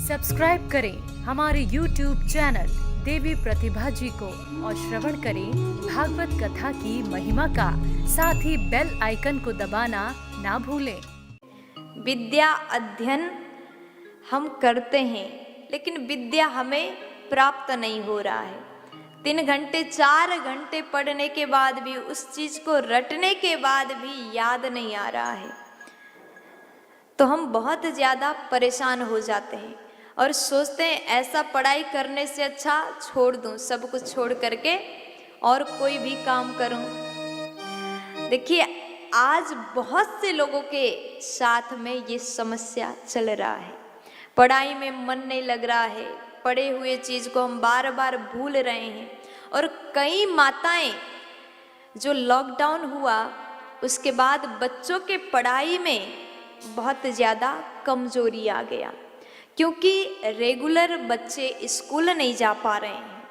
Subscribe करें हमारे YouTube channel देवी प्रतिभा जी को और श्रवण करें भागवत कथा की महिमा का। साथ ही बेल आइकन को दबाना ना भूलें। विद्या अध्ययन हम करते हैं लेकिन विद्या हमें प्राप्त नहीं हो रहा है। 3 घंटे 4 घंटे पढ़ने के बाद भी उस चीज को रटने के बाद भी याद नहीं आ रहा है, तो हम बहुत ज़्यादा परेशान हो जाते हैं और सोचते हैं ऐसा पढ़ाई करने से अच्छा छोड़ दूं, सब कुछ छोड़ करके और कोई भी काम करूं। देखिए, आज बहुत से लोगों के साथ में ये समस्या चल रहा है। पढ़ाई में मन नहीं लग रहा है, पढ़े हुए चीज़ को हम बार बार भूल रहे हैं। और कई माताएं, जो लॉकडाउन हुआ उसके बाद बच्चों के पढ़ाई में बहुत ज़्यादा कमजोरी आ गया, क्योंकि रेगुलर बच्चे स्कूल नहीं जा पा रहे हैं।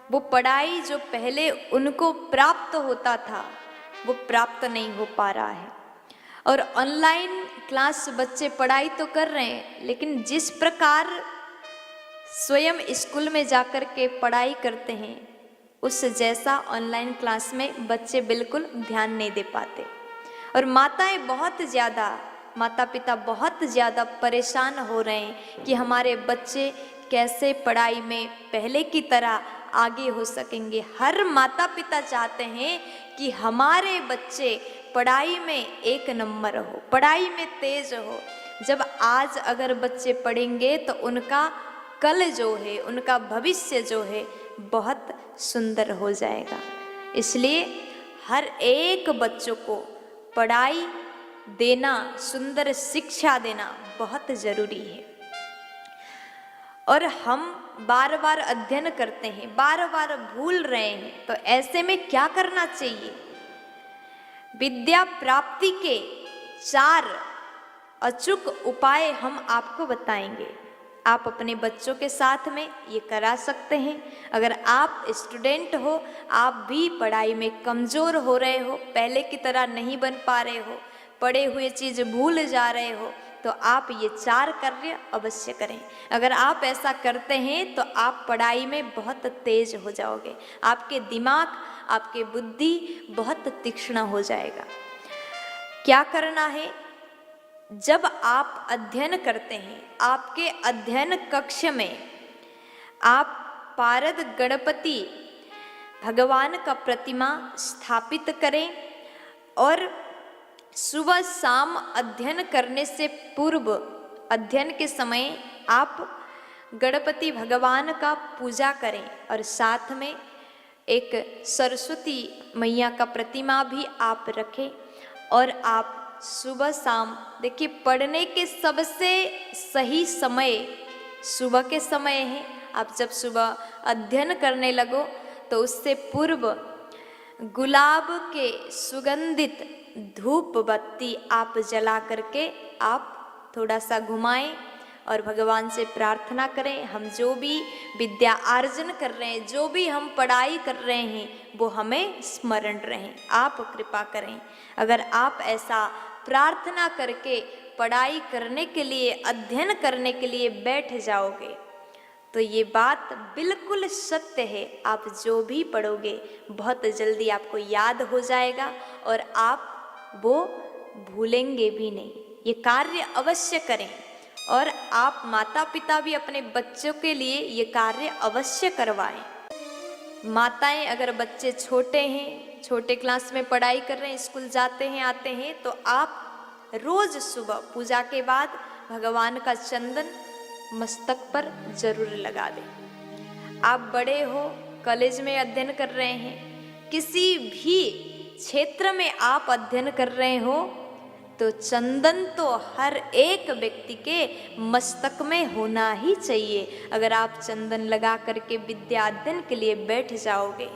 वो पढ़ाई जो पहले उनको प्राप्त होता था वो प्राप्त नहीं हो पा रहा है। और ऑनलाइन क्लास बच्चे पढ़ाई तो कर रहे हैं, लेकिन जिस प्रकार स्वयं स्कूल में जाकर के पढ़ाई करते हैं उस जैसा ऑनलाइन क्लास में बच्चे बिल्कुल ध्यान नहीं दे पाते। और माता पिता बहुत ज़्यादा परेशान हो रहे हैं कि हमारे बच्चे कैसे पढ़ाई में पहले की तरह आगे हो सकेंगे। हर माता पिता चाहते हैं कि हमारे बच्चे पढ़ाई में 1 नंबर हो, पढ़ाई में तेज हो। जब आज अगर बच्चे पढ़ेंगे तो उनका कल जो है, उनका भविष्य जो है बहुत सुंदर हो जाएगा। इसलिए हर एक बच्चों को पढ़ाई देना, सुंदर शिक्षा देना बहुत ज़रूरी है। और हम बार बार अध्ययन करते हैं, बार बार भूल रहे हैं, तो ऐसे में क्या करना चाहिए? विद्या प्राप्ति के 4 अचूक उपाय हम आपको बताएंगे। आप अपने बच्चों के साथ में ये करा सकते हैं। अगर आप स्टूडेंट हो, आप भी पढ़ाई में कमज़ोर हो रहे हो, पहले की तरह नहीं बन पा रहे हो, पढ़े हुए चीज़ भूल जा रहे हो, तो आप ये 4 कार्य अवश्य करें। अगर आप ऐसा करते हैं तो आप पढ़ाई में बहुत तेज हो जाओगे, आपके दिमाग, आपके बुद्धि बहुत तीक्ष्ण हो जाएगा। क्या करना है? जब आप अध्ययन करते हैं, आपके अध्ययन कक्ष में आप पारद गणपति भगवान का प्रतिमा स्थापित करें। और सुबह शाम अध्ययन करने से पूर्व, अध्ययन के समय आप गणपति भगवान का पूजा करें। और साथ में एक सरस्वती मैया का प्रतिमा भी आप रखें। और आप सुबह शाम, देखिए, पढ़ने के सबसे सही समय सुबह के समय है। आप जब सुबह अध्ययन करने लगो तो उससे पूर्व गुलाब के सुगंधित धूप बत्ती आप जला करके आप थोड़ा सा घुमाएं और भगवान से प्रार्थना करें, हम जो भी विद्या अर्जन कर रहे हैं, जो भी हम पढ़ाई कर रहे हैं, वो हमें स्मरण रहें। आप कृपा करें। अगर आप ऐसा प्रार्थना करके पढ़ाई करने के लिए, अध्ययन करने के लिए बैठ जाओगे तो ये बात बिल्कुल सत्य है। आप जो भी पढ़ोगे बहुत जल्दी आपको याद हो जाएगा और आप वो भूलेंगे भी नहीं। ये कार्य अवश्य करें। और आप माता पिता भी अपने बच्चों के लिए ये कार्य अवश्य करवाएं। माताएं, अगर बच्चे छोटे हैं, छोटे क्लास में पढ़ाई कर रहे हैं, स्कूल जाते हैं, आते हैं, तो आप रोज सुबह पूजा के बाद भगवान का चंदन मस्तक पर जरूर लगा दें। आप बड़े हो, कॉलेज में अध्ययन कर रहे हैं, किसी भी क्षेत्र में आप अध्ययन कर रहे हो, तो चंदन तो हर एक व्यक्ति के मस्तक में होना ही चाहिए। अगर आप चंदन लगा करके विद्या अध्ययन के लिए बैठ जाओगे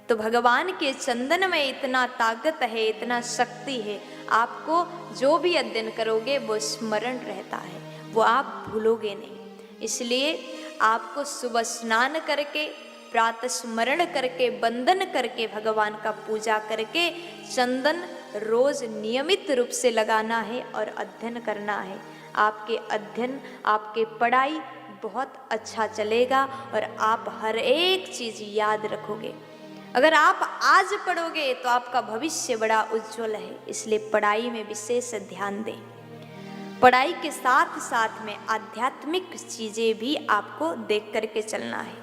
तो भगवान के चंदन में इतना ताकत है, इतना शक्ति है, आपको जो भी अध्ययन करोगे वो स्मरण रहता है, वो आप भूलोगे नहीं। इसलिए आपको सुबह स्नान करके, प्रातः स्मरण करके, वंदन करके, भगवान का पूजा करके चंदन रोज नियमित रूप से लगाना है और अध्ययन करना है। आपके अध्ययन, आपके पढ़ाई बहुत अच्छा चलेगा और आप हर एक चीज़ याद रखोगे। अगर आप आज पढ़ोगे तो आपका भविष्य बड़ा उज्जवल है, इसलिए पढ़ाई में विशेष ध्यान दें। पढ़ाई के साथ साथ में आध्यात्मिक चीज़ें भी आपको देख करके चलना है।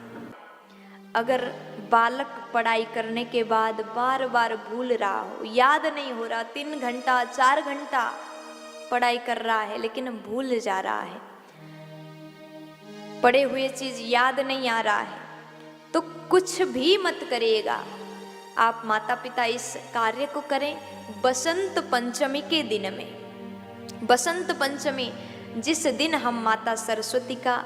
अगर बालक पढ़ाई करने के बाद बार बार भूल रहा हो, याद नहीं हो रहा, 3 घंटा 4 घंटा पढ़ाई कर रहा है लेकिन भूल जा रहा है, पढ़े हुए चीज़ याद नहीं आ रहा है, तो कुछ भी मत करिएगा। आप माता पिता इस कार्य को करें बसंत पंचमी के दिन में। बसंत पंचमी जिस दिन हम माता सरस्वती का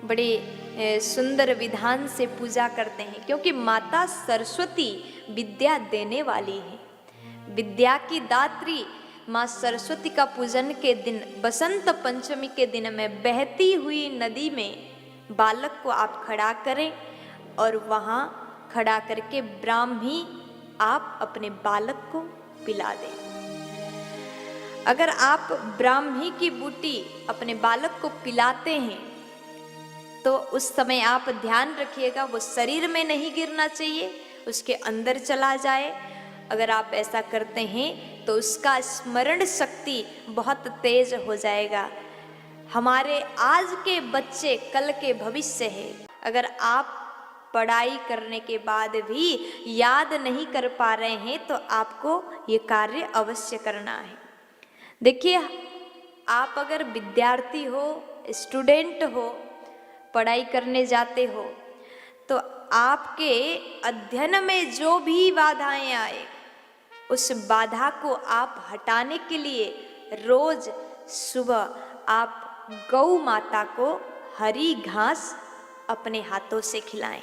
बड़े सुंदर विधान से पूजा करते हैं, क्योंकि माता सरस्वती विद्या देने वाली है, विद्या की दात्री माँ सरस्वती का पूजन के दिन बसंत पंचमी के दिन में बहती हुई नदी में बालक को आप खड़ा करें और वहाँ खड़ा करके ब्राह्मी आप अपने बालक को पिला दें। अगर आप ब्राह्मी की बूटी अपने बालक को पिलाते हैं तो उस समय आप ध्यान रखिएगा वो शरीर में नहीं गिरना चाहिए, उसके अंदर चला जाए। अगर आप ऐसा करते हैं तो उसका स्मरण शक्ति बहुत तेज हो जाएगा। हमारे आज के बच्चे कल के भविष्य है। अगर आप पढ़ाई करने के बाद भी याद नहीं कर पा रहे हैं तो आपको ये कार्य अवश्य करना है। देखिए, आप अगर विद्यार्थी हो, स्टूडेंट हो, पढ़ाई करने जाते हो तो आपके अध्ययन में जो भी बाधाएं आए उस बाधा को आप हटाने के लिए रोज सुबह आप गौ माता को हरी घास अपने हाथों से खिलाएं।